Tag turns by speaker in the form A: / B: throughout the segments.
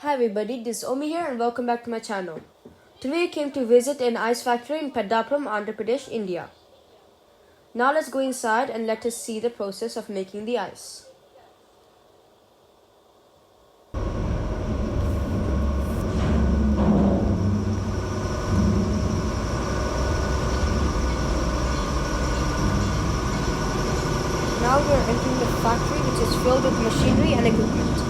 A: Hi everybody, this is Omi here and welcome back to my channel. Today we came to visit an ice factory in Peddappuram, Andhra Pradesh, India. Now let's go inside and let us see the process of making the ice. Now we are entering the factory, which is filled with machinery and equipment.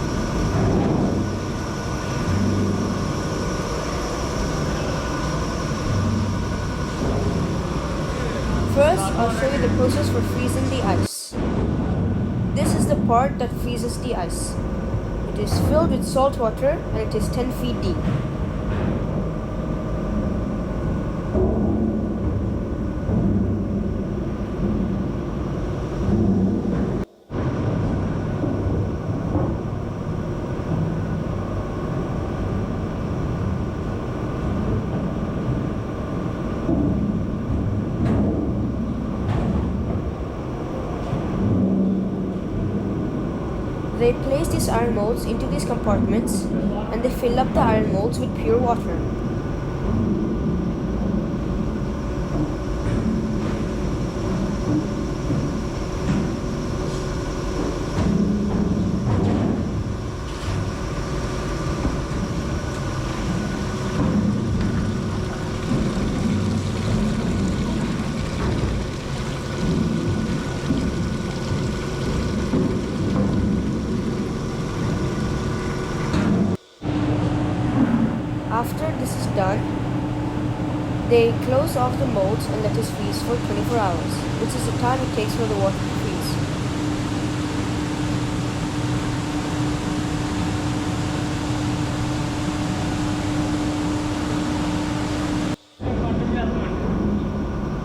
A: First, I'll show you the process for freezing the ice. This is the part that freezes the ice. It is filled with salt water and it is 10 feet deep. They place these iron molds into these compartments and they fill up the iron molds with pure water. After this is done, they close off the molds and let it freeze for 24 hours, which is the time it takes for the water to freeze.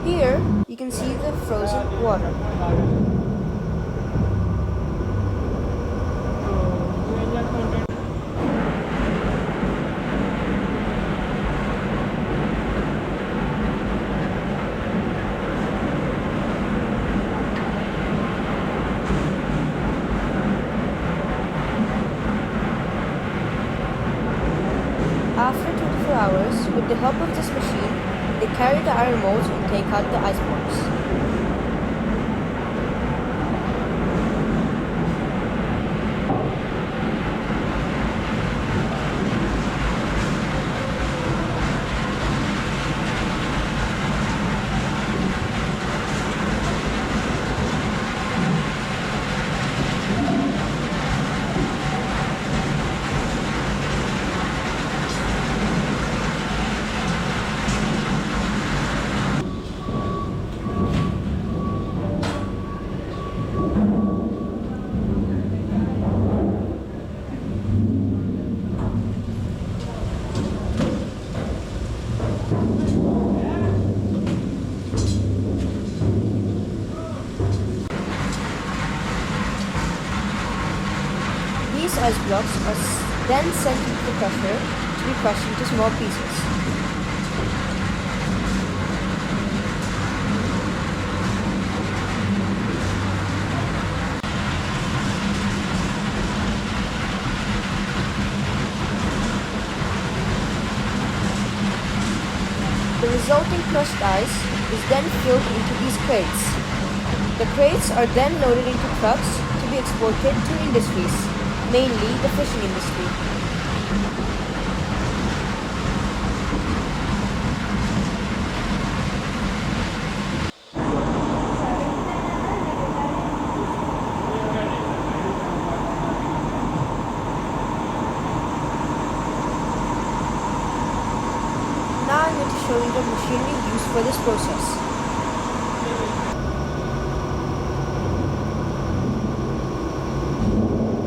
A: Here, you can see the frozen water. After 24 hours, with the help of this machine, they carry the iron molds and take out the ice blocks. These ice blocks are then sent into the crusher to be crushed into small pieces. The resulting crushed ice is then filled into these crates. The crates are then loaded into trucks to be exported to industries, mainly the fishing industry. Now I'm going to show you the machinery used for this process.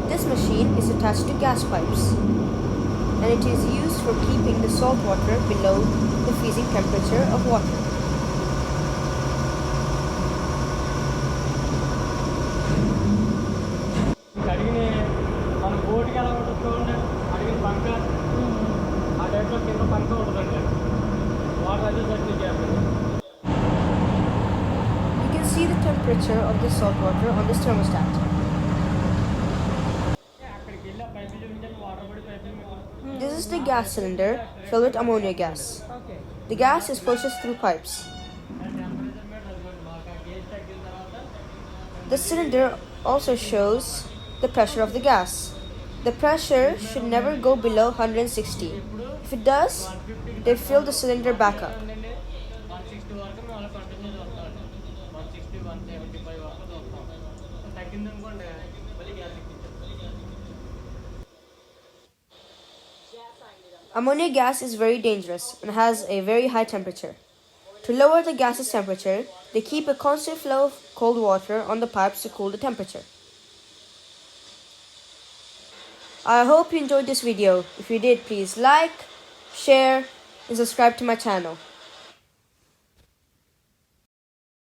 A: This machine is attached to gas pipes and it is used for keeping the salt water below the freezing temperature of water. You can see the temperature of the salt water on this thermostat. This is the gas cylinder filled with ammonia gas. The gas is processed through pipes. The cylinder also shows the pressure of the gas. The pressure should never go below 160. If it does, they fill the cylinder back up. Ammonia gas is very dangerous and has a very high temperature. To lower the gas's temperature, they keep a constant flow of cold water on the pipes to cool the temperature. I hope you enjoyed this video. If you did, please like, share, and subscribe to my channel.